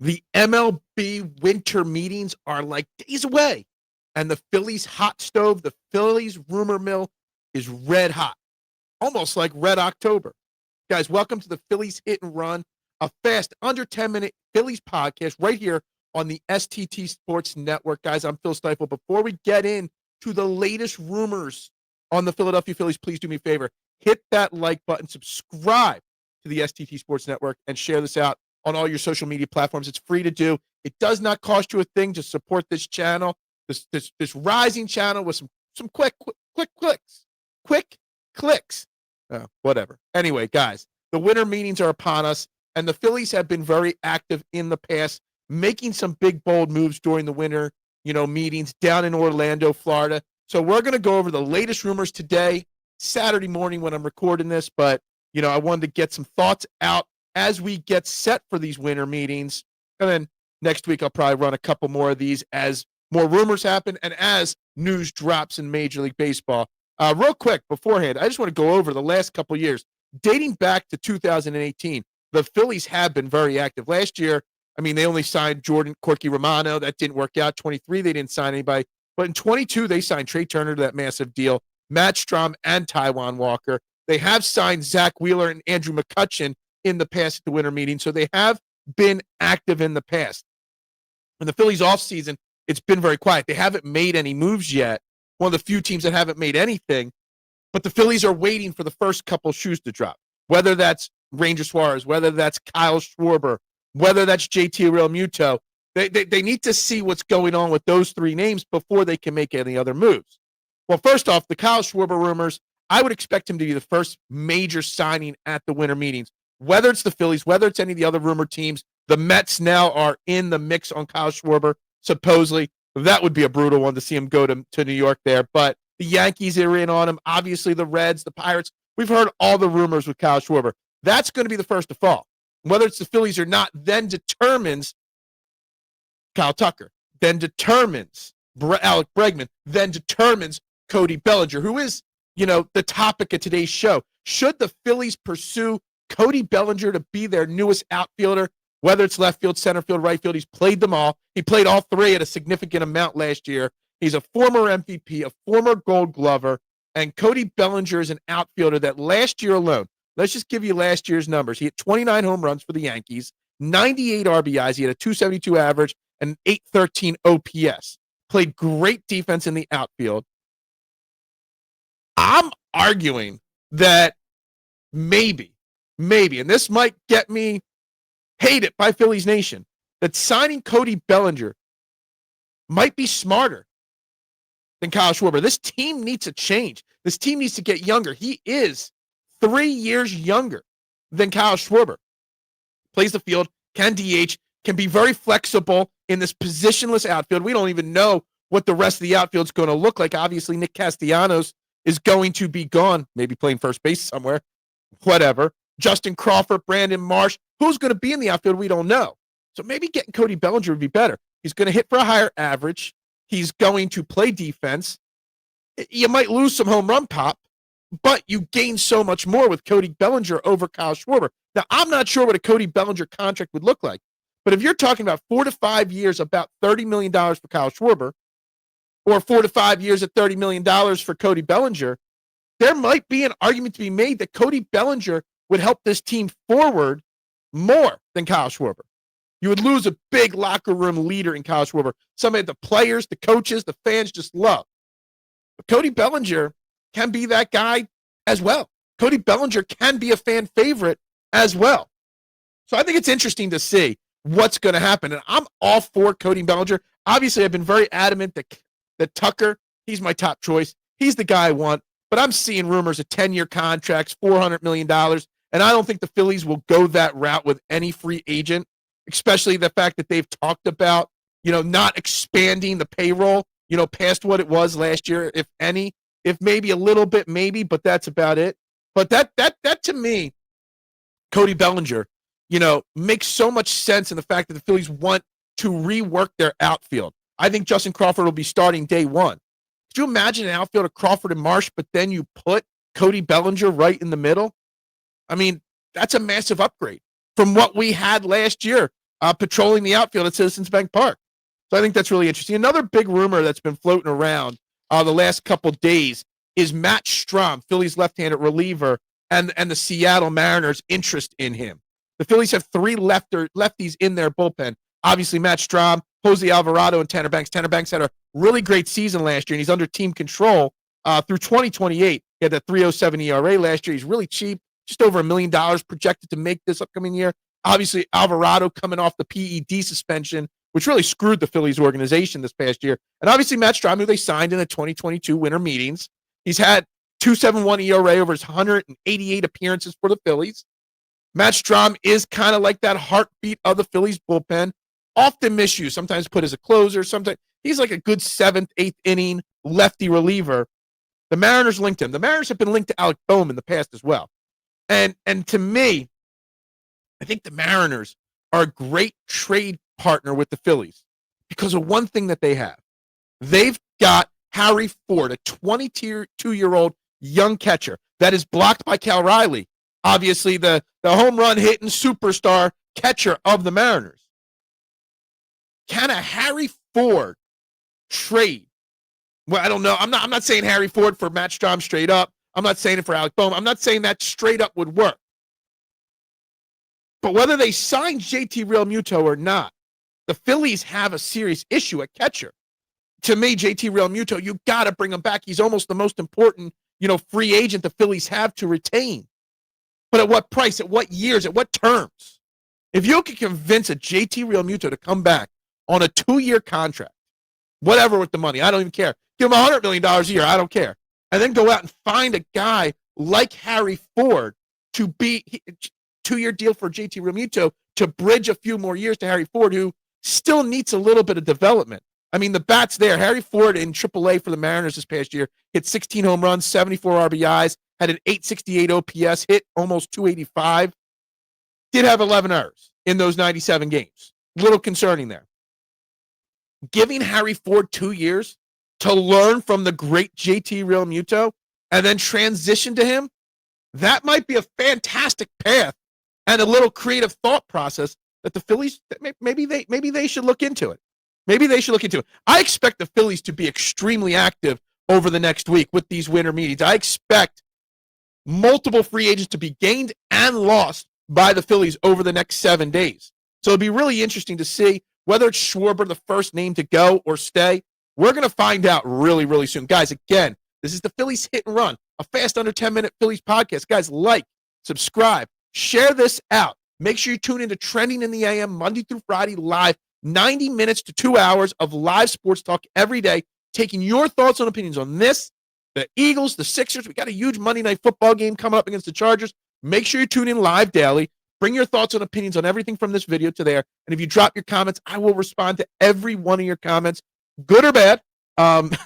The MLB winter meetings are like days away, and the Phillies hot stove, the Phillies rumor mill is red hot, almost like Red October. Guys, welcome to the Phillies Hit and Run, a fast, under 10-minute Phillies podcast right here on the STT Sports Network. Guys, I'm Phil Stiefel. Before we get into the latest rumors on the Philadelphia Phillies, please do me a favor. Hit that like button, subscribe to the STT Sports Network, and share this out on all your social media platforms. It's free to do. It does not cost you a thing to support this channel, this rising channel with some quick clicks. Whatever. Anyway, guys, the winter meetings are upon us, and the Phillies have been very active in the past, making some big, bold moves during the winter, meetings down in Orlando, Florida. So we're going to go over the latest rumors today, Saturday morning when I'm recording this, but, I wanted to get some thoughts out as we get set for these winter meetings. And then next week, I'll probably run a couple more of these as more rumors happen and as news drops in Major League Baseball. Real quick beforehand, I just want to go over the last couple years. Dating back to 2018, the Phillies have been very active. Last year, they only signed Jordan Corky Romano. That didn't work out. 23, they didn't sign anybody. But in 22, they signed Trey Turner to that massive deal, Matt Strahm and Taijuan Walker. They have signed Zach Wheeler and Andrew McCutchen in the past at the winter meeting. So they have been active in the past. In the Phillies offseason, it's been very quiet. They haven't made any moves yet. One of the few teams that haven't made anything. But the Phillies are waiting for the first couple shoes to drop, whether that's Ranger Suarez, whether that's Kyle Schwarber, whether that's JT Realmuto. They need to see what's going on with those three names before they can make any other moves. Well, first off, the Kyle Schwarber rumors, I would expect him to be the first major signing at the winter meetings. Whether it's the Phillies, whether it's any of the other rumored teams, the Mets now are in the mix on Kyle Schwarber, supposedly. That would be a brutal one to see him go to New York there. But the Yankees are in on him. Obviously, the Reds, the Pirates. We've heard all the rumors with Kyle Schwarber. That's going to be the first to fall. Whether it's the Phillies or not then determines Kyle Tucker, then determines Alec Bregman, then determines Cody Bellinger, who is, the topic of today's show. Should the Phillies pursue Cody Bellinger to be their newest outfielder, whether it's left field, center field, right field? He's played them all. He played all three at a significant amount last year. He's a former MVP, a former Gold Glover, and Cody Bellinger is an outfielder that last year alone, let's just give you last year's numbers. He hit 29 home runs for the Yankees, 98 RBIs. He had a 272 average and 813 OPS. Played great defense in the outfield. I'm arguing that maybe, and this might get me hated by Phillies Nation, that signing Cody Bellinger might be smarter than Kyle Schwarber. This team needs a change. This team needs to get younger. He is 3 years younger than Kyle Schwarber. Plays the field, can DH, can be very flexible in this positionless outfield. We don't even know what the rest of the outfield's going to look like. Obviously, Nick Castellanos is going to be gone, maybe playing first base somewhere, whatever. Justin Crawford, Brandon Marsh, who's going to be in the outfield, we don't know. So maybe getting Cody Bellinger would be better. He's going to hit for a higher average. He's going to play defense. You might lose some home run pop, but you gain so much more with Cody Bellinger over Kyle Schwarber. Now, I'm not sure what a Cody Bellinger contract would look like, but if you're talking about 4 to 5 years, about $30 million for Kyle Schwarber, or 4 to 5 years at $30 million for Cody Bellinger, there might be an argument to be made that Cody Bellinger would help this team forward more than Kyle Schwarber. You would lose a big locker room leader in Kyle Schwarber, somebody the players, the coaches, the fans just love. But Cody Bellinger can be that guy as well. Cody Bellinger can be a fan favorite as well. So I think it's interesting to see what's going to happen. And I'm all for Cody Bellinger. Obviously, I've been very adamant that Tucker, he's my top choice. He's the guy I want. But I'm seeing rumors of 10-year contracts, $400 million. And I don't think the Phillies will go that route with any free agent, especially the fact that they've talked about, not expanding the payroll, past what it was last year, if any, if maybe a little bit, maybe, but that's about it. But that to me, Cody Bellinger, makes so much sense in the fact that the Phillies want to rework their outfield. I think Justin Crawford will be starting day one. Could you imagine an outfield of Crawford and Marsh, but then you put Cody Bellinger right in the middle? That's a massive upgrade from what we had last year. patrolling the outfield at Citizens Bank Park. So I think that's really interesting. Another big rumor that's been floating around the last couple days is Matt Strahm, Phillies left-handed reliever, and the Seattle Mariners' interest in him. The Phillies have 3 lefties in their bullpen. Obviously, Matt Strahm, Jose Alvarado, and Tanner Banks. Tanner Banks had a really great season last year, and he's under team control through 2028. He had a 3.07 ERA last year. He's really cheap, just over $1 million projected to make this upcoming year. Obviously, Alvarado coming off the PED suspension, which really screwed the Phillies organization this past year. And obviously, Matt Strahm, who they signed in the 2022 winter meetings. He's had 2.71 ERA over his 188 appearances for the Phillies. Matt Strahm is kind of like that heartbeat of the Phillies bullpen. Often misused, sometimes put as a closer. Sometimes he's like a good 7th, 8th inning lefty reliever. The Mariners linked him. The Mariners have been linked to Alec Boehm in the past as well. And to me, I think the Mariners are a great trade partner with the Phillies because of one thing that they have. They've got Harry Ford, a 22-year-old young catcher that is blocked by Cal Riley, obviously the home run hitting superstar catcher of the Mariners. Can a Harry Ford trade? Well, I don't know. I'm not saying Harry Ford for Matt Strahm straight up. I'm not saying it for Alec Boehm. I'm not saying that straight up would work. But whether they sign JT Realmuto or not, the Phillies have a serious issue at catcher. To me, JT Realmuto, you got to bring him back. He's almost the most important, free agent the Phillies have to retain. But at what price? At what years? At what terms? If you can convince a JT Realmuto to come back on a 2-year contract, whatever with the money, I don't even care. Give him $100 million a year, I don't care. And then go out and find a guy like Harry Ford to be 2-year deal for JT Realmuto to bridge a few more years to Harry Ford, who still needs a little bit of development. I mean, the bat's there. Harry Ford in AAA for the Mariners this past year hit 16 home runs, 74 RBIs, had an 868 OPS, hit almost 285. Did have 11 errors in those 97 games. Little concerning there. Giving Harry Ford 2 years to learn from the great JT Realmuto and then transition to him, that might be a fantastic path and a little creative thought process that the Phillies, maybe they should look into it. Maybe they should look into it. I expect the Phillies to be extremely active over the next week with these winter meetings. I expect multiple free agents to be gained and lost by the Phillies over the next 7 days. So it'll be really interesting to see whether it's Schwarber the first name to go or stay. We're going to find out really, really soon. Guys, again, this is the Phillies Hit and Run, a fast under 10-minute Phillies podcast. Guys, like, subscribe, share this out. Make sure you tune into Trending in the AM Monday through Friday live, 90 minutes to 2 hours of live sports talk every day, taking your thoughts and opinions on this, the Eagles, the Sixers. We got a huge Monday Night Football game coming up against the Chargers. Make sure you tune in live daily. Bring your thoughts and opinions on everything from this video to there. And if you drop your comments, I will respond to every one of your comments, good or bad,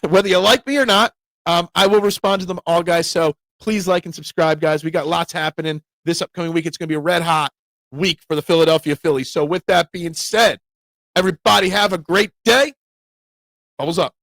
whether you like me or not. I will respond to them all, guys. So please like and subscribe, guys. We got lots happening this upcoming week. It's going to be a red hot week for the Philadelphia Phillies. So with that being said, everybody have a great day. Bubbles up.